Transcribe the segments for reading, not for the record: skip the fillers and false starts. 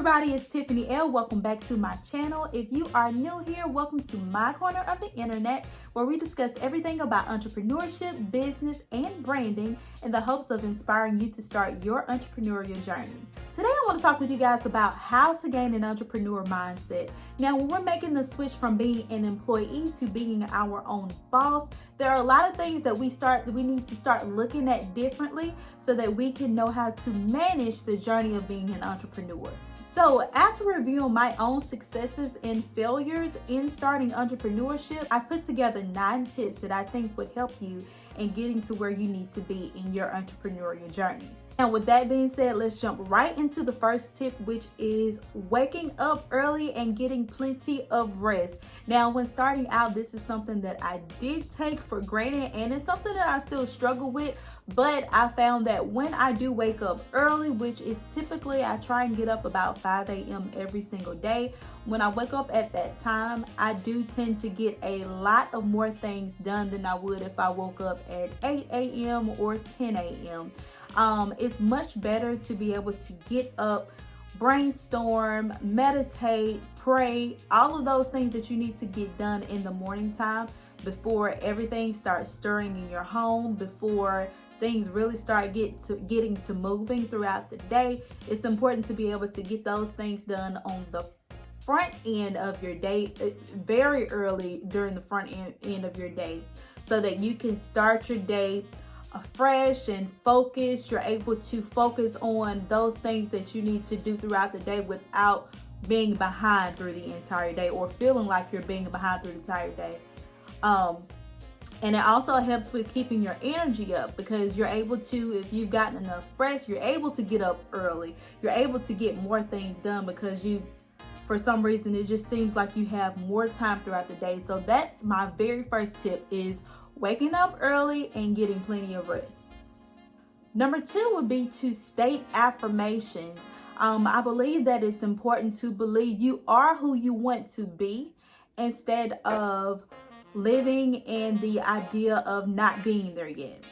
everybody, it's Tiffany L. Welcome back to my channel. If you are new here, welcome to my corner of the internet where we discuss everything about entrepreneurship, business, and branding in the hopes of inspiring you to start your entrepreneurial journey. Today I want to talk with you guys about how to gain an entrepreneur mindset. Now, when we're making the switch from being an employee to being our own boss, there are a lot of things that we need to start looking at differently so that we can know how to manage the journey of being an entrepreneur. So after reviewing my own successes and failures in starting entrepreneurship, I've put together 9 tips that I think would help you in getting to where you need to be in your entrepreneurial journey. And with that being said, let's jump right into the first tip, which is waking up early and getting plenty of rest. Now, when starting out, this is something that I did take for granted, and it's something that I still struggle with, but I found that when I do wake up early, which is typically I try and get up about 5 a.m. every single day. When I wake up at that time, I do tend to get a lot of more things done than I would if I woke up at 8 a.m. or 10 a.m. It's much better to be able to get up, brainstorm, meditate, pray, all of those things that you need to get done in the morning time before everything starts stirring in your home, before things really start getting to moving throughout the day. It's important to be able to get those things done on the front end of your day, very early during the front end of your day, so that you can start your day fresh and focused. You're able to focus on those things that you need to do throughout the day without being behind through the entire day or feeling like you're being behind through the entire day. And it also helps with keeping your energy up, because you're able to, if you've gotten enough rest, you're able to get up early. You're able to get more things done because for some reason, it just seems like you have more time throughout the day. So that's my very first tip, is waking up early and getting plenty of rest. Number 2 would be to state affirmations. I believe that it's important to believe you are who you want to be instead of living in the idea of not being there yet.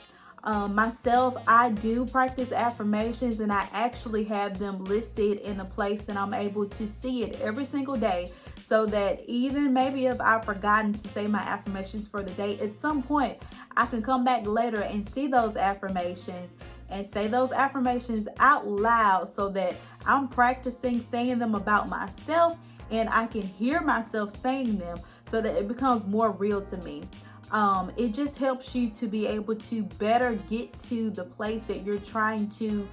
Myself, I do practice affirmations, and I actually have them listed in a place that I'm able to see it every single day, so that even maybe if I've forgotten to say my affirmations for the day, at some point I can come back later and see those affirmations and say those affirmations out loud, so that I'm practicing saying them about myself and I can hear myself saying them, so that it becomes more real to me. It just helps you to be able to better get to the place that you're trying to,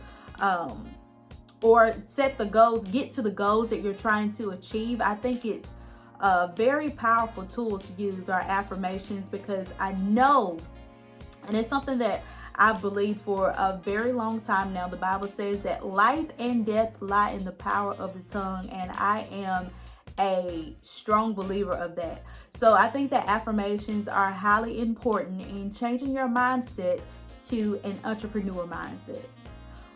or set the goals, get to the goals that you're trying to achieve. I think it's a very powerful tool to use, our affirmations, because I know, and it's something that I've believed for a very long time now. The Bible says that life and death lie in the power of the tongue, and I am a strong believer of that. So I think that affirmations are highly important in changing your mindset to an entrepreneur mindset.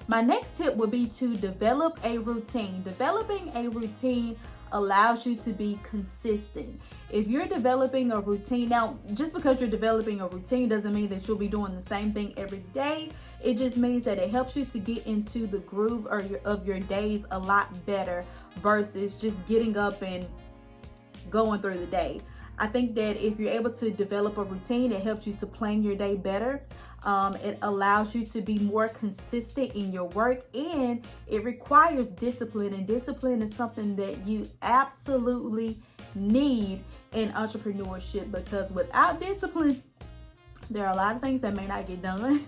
My next tip would be to develop a routine. Developing a routine allows you to be consistent. If you're developing a routine, now just because you're developing a routine doesn't mean that you'll be doing the same thing every day. It just means that it helps you to get into the groove of your days a lot better versus just getting up and going through the day. I think that if you're able to develop a routine, it helps you to plan your day better. It allows you to be more consistent in your work, and it requires discipline. And discipline is something that you absolutely need in entrepreneurship, because without discipline, there are a lot of things that may not get done.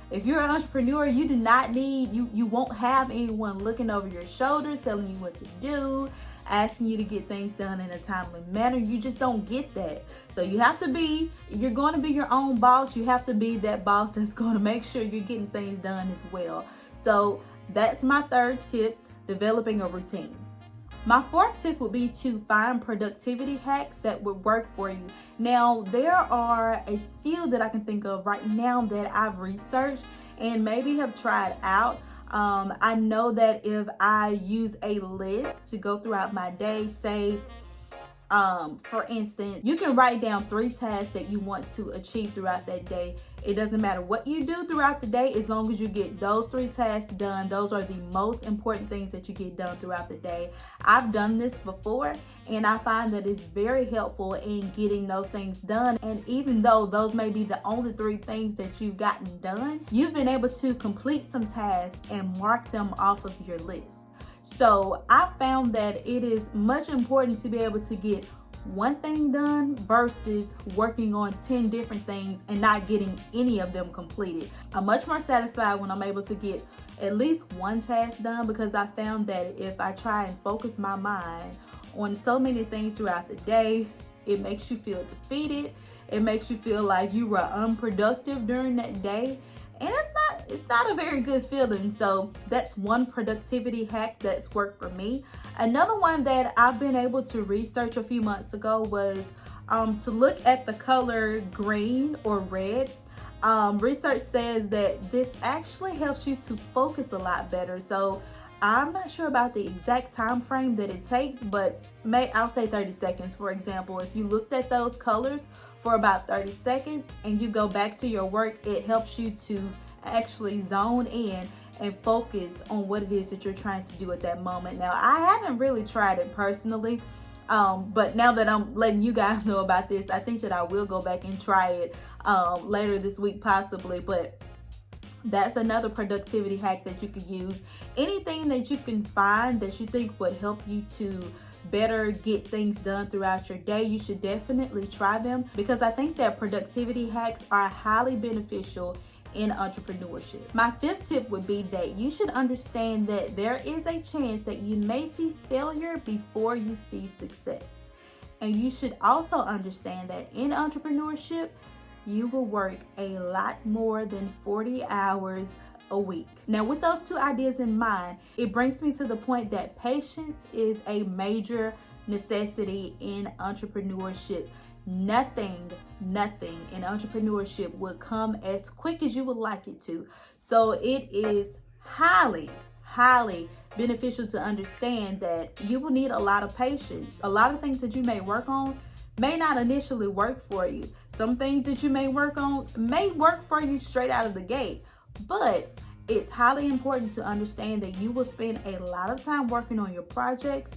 If you're an entrepreneur, you do not need, you won't have anyone looking over your shoulders, telling you what to do, asking you to get things done in a timely manner. You just don't get that. So you have to be, you're going to be your own boss. You have to be that boss that's going to make sure you're getting things done as well. So that's my 3rd tip, developing a routine. My 4th tip would be to find productivity hacks that would work for you. Now, there are a few that I can think of right now that I've researched and maybe have tried out. I know that if I use a list to go throughout my day, say For instance, you can write down 3 tasks that you want to achieve throughout that day. It doesn't matter what you do throughout the day, as long as you get those 3 tasks done. Those are the most important things that you get done throughout the day. I've done this before, and I find that it's very helpful in getting those things done. And even though those may be the only 3 things that you've gotten done, you've been able to complete some tasks and mark them off of your list. So I found that it is much important to be able to get one thing done versus working on 10 different things and not getting any of them completed. I'm much more satisfied when I'm able to get at least one task done, because I found that if I try and focus my mind on so many things throughout the day, it makes you feel defeated. It makes you feel like you were unproductive during that day. And it's not a very good feeling. So that's one productivity hack that's worked for me. Another one that I've been able to research a few months ago was to look at the color green or red. Research says that this actually helps you to focus a lot better. So I'm not sure about the exact time frame that it takes, but I'll say 30 seconds. For example, if you looked at those colors for about 30 seconds and you go back to your work, it helps you to actually zone in and focus on what it is that you're trying to do at that moment. Now, I haven't really tried it personally, but now that I'm letting you guys know about this, I think that I will go back and try it later this week possibly. But that's another productivity hack that you could use. Anything that you can find that you think would help you to better get things done throughout your day, you should definitely try them, because I think that productivity hacks are highly beneficial in entrepreneurship. My 5th tip would be that you should understand that there is a chance that you may see failure before you see success. And you should also understand that in entrepreneurship, you will work a lot more than 40 hours a week. Now, with those 2 ideas in mind, it brings me to the point that patience is a major necessity in entrepreneurship. Nothing in entrepreneurship will come as quick as you would like it to. So it is highly beneficial to understand that you will need a lot of patience. A lot of things that you may work on may not initially work for you. Some things that you may work on may work for you straight out of the gate. But it's highly important to understand that you will spend a lot of time working on your projects,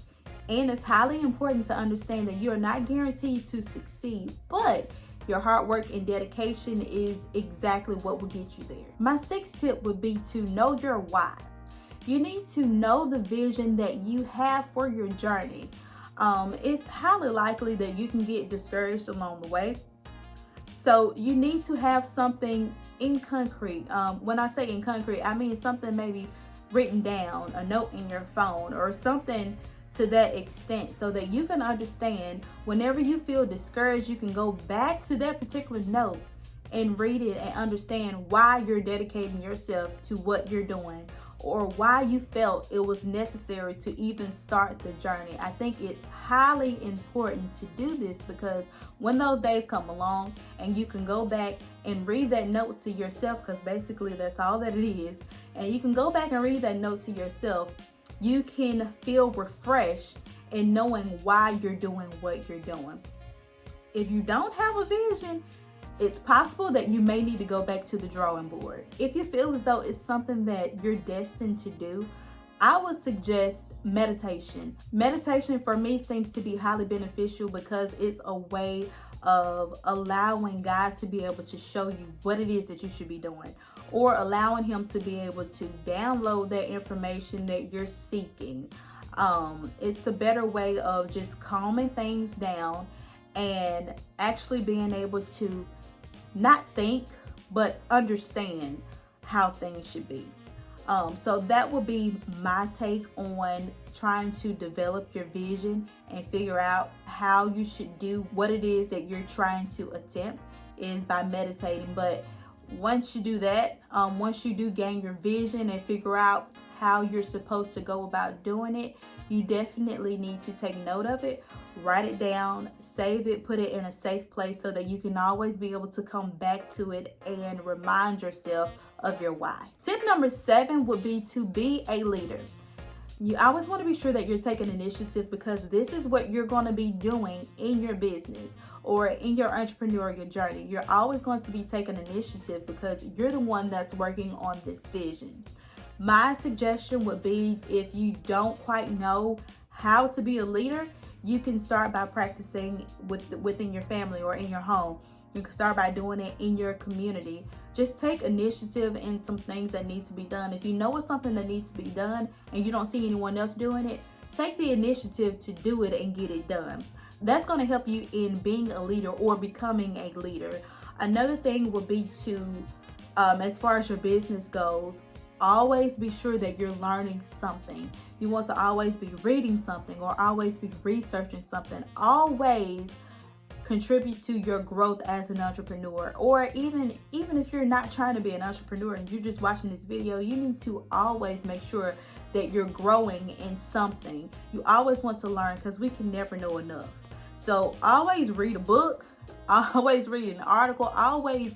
and it's highly important to understand that you are not guaranteed to succeed, but your hard work and dedication is exactly what will get you there. My 6th tip would be to know your why. You need to know the vision that you have for your journey. It's highly likely that you can get discouraged along the way. So you need to have something in concrete. When I say in concrete, I mean something maybe written down, a note in your phone or something to that extent, so that you can understand whenever you feel discouraged, you can go back to that particular note and read it and understand why you're dedicating yourself to what you're doing, or why you felt it was necessary to even start the journey. I think it's highly important to do this, because when those days come along and you can go back and read that note to yourself, because basically that's all that it is, and you can go back and read that note to yourself, you can feel refreshed in knowing why you're doing what you're doing. If you don't have a vision, it's possible that you may need to go back to the drawing board. If you feel as though it's something that you're destined to do, I would suggest meditation. Meditation for me seems to be highly beneficial, because it's a way of allowing God to be able to show you what it is that you should be doing, or allowing Him to be able to download that information that you're seeking. It's a better way of just calming things down and actually being able to not think, but understand how things should be. So that would be my take on trying to develop your vision and figure out how you should do what it is that you're trying to attempt, is by meditating. But once you do that, once you do gain your vision and figure out how you're supposed to go about doing it, you definitely need to take note of it, write it down, save it, put it in a safe place so that you can always be able to come back to it and remind yourself of your why. Tip number 7 would be to be a leader. You always want to be sure that you're taking initiative, because this is what you're going to be doing in your business or in your entrepreneurial journey. You're always going to be taking initiative because you're the one that's working on this vision. My suggestion would be, if you don't quite know how to be a leader, you can start by practicing within your family or in your home. You can start by doing it in your community. Just take initiative in some things that needs to be done. If you know it's something that needs to be done and you don't see anyone else doing it, take the initiative to do it and get it done. That's going to help you in being a leader or becoming a leader. Another thing would be to, as far as your business goes, always be sure that you're learning something. You want to always be reading something or always be researching something. Always contribute to your growth as an entrepreneur. Or even if you're not trying to be an entrepreneur and you're just watching this video, you need to always make sure that you're growing in something. You always want to learn, because we can never know enough. So always read a book, always read an article, always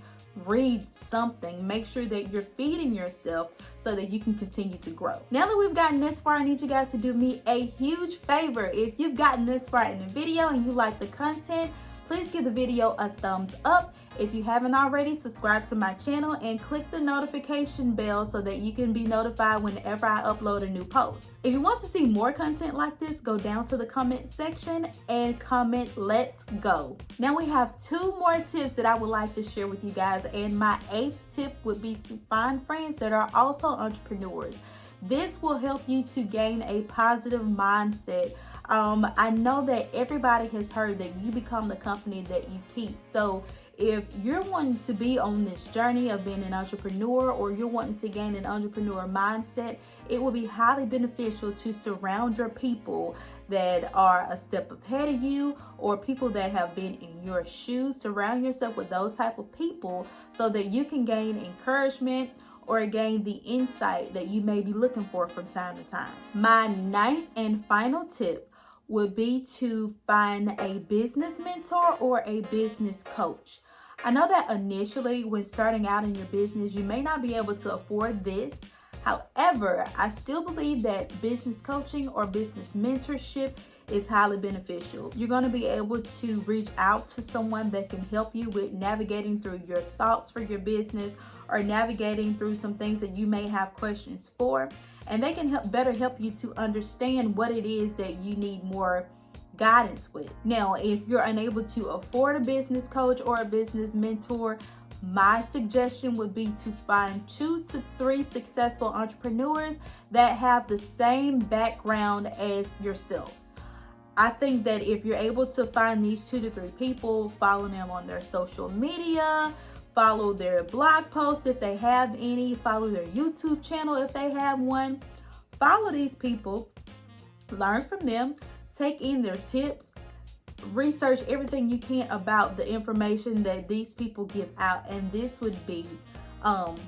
read something. Make sure that you're feeding yourself so that you can continue to grow. Now that we've gotten this far, I need you guys to do me a huge favor. If you've gotten this far in the video and you like the content, please give the video a thumbs up. If you haven't already, subscribe to my channel and click the notification bell so that you can be notified whenever I upload a new post. If you want to see more content like this, go down to the comment section and comment "let's go." Now we have 2 more tips that I would like to share with you guys, and my 8th tip would be to find friends that are also entrepreneurs. This will help you to gain a positive mindset. I know that everybody has heard that you become the company that you keep. So if you're wanting to be on this journey of being an entrepreneur, or you're wanting to gain an entrepreneur mindset, it will be highly beneficial to surround your people that are a step ahead of you, or people that have been in your shoes. Surround yourself with those type of people so that you can gain encouragement or gain the insight that you may be looking for from time to time. My 9th and final tip would be to find a business mentor or a business coach. I know that initially when starting out in your business, you may not be able to afford this. However, I still believe that business coaching or business mentorship is highly beneficial. You're going to be able to reach out to someone that can help you with navigating through your thoughts for your business, or navigating through some things that you may have questions for. And they can better help you to understand what it is that you need more guidance with. Now, if you're unable to afford a business coach or a business mentor, my suggestion would be to find 2 to 3 successful entrepreneurs that have the same background as yourself. I think that if you're able to find these 2 to 3 people, follow them on their social media, follow their blog posts if they have any, follow their YouTube channel if they have one. Follow these people, learn from them, take in their tips, research everything you can about the information that these people give out, and this would be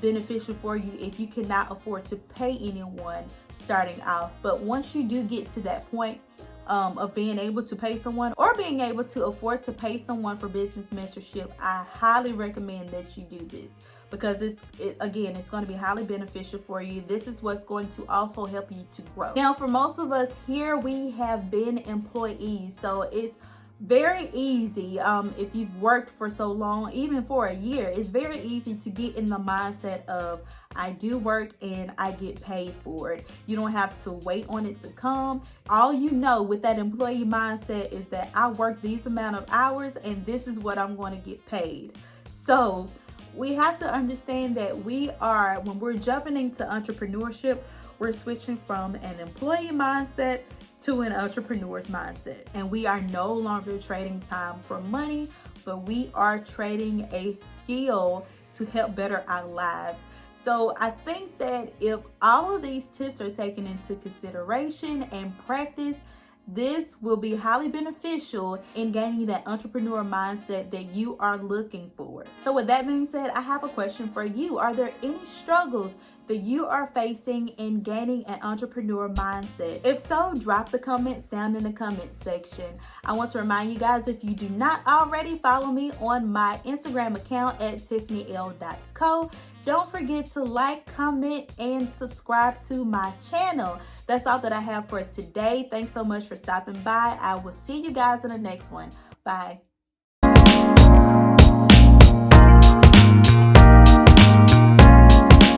beneficial for you if you cannot afford to pay anyone starting off. But once you do get to that point of being able to pay someone, or being able to afford to pay someone for business mentorship, I highly recommend that you do this, because it's going to be highly beneficial for you. This is what's going to also help you to grow. Now, for most of us here, we have been employees, so it's very easy, if you've worked for so long, even for a year, it's very easy to get in the mindset of, I do work and I get paid for it. You don't have to wait on it to come. All you know with that employee mindset is that I work these amount of hours and this is what I'm going to get paid. So we have to understand that when we're jumping into entrepreneurship, we're switching from an employee mindset to an entrepreneur's mindset. And we are no longer trading time for money, but we are trading a skill to help better our lives. So I think that if all of these tips are taken into consideration and practice, this will be highly beneficial in gaining that entrepreneur mindset that you are looking for. So with that being said, I have a question for you. Are there any struggles that you are facing in gaining an entrepreneur mindset? If so, drop the comments down in the comment section. I want to remind you guys, if you do not already follow me on my Instagram account at tiffanyl.co, Don't forget to like, comment, and subscribe to my channel. That's all that I have for today. Thanks so much for stopping by. I will see you guys in the next one. Bye.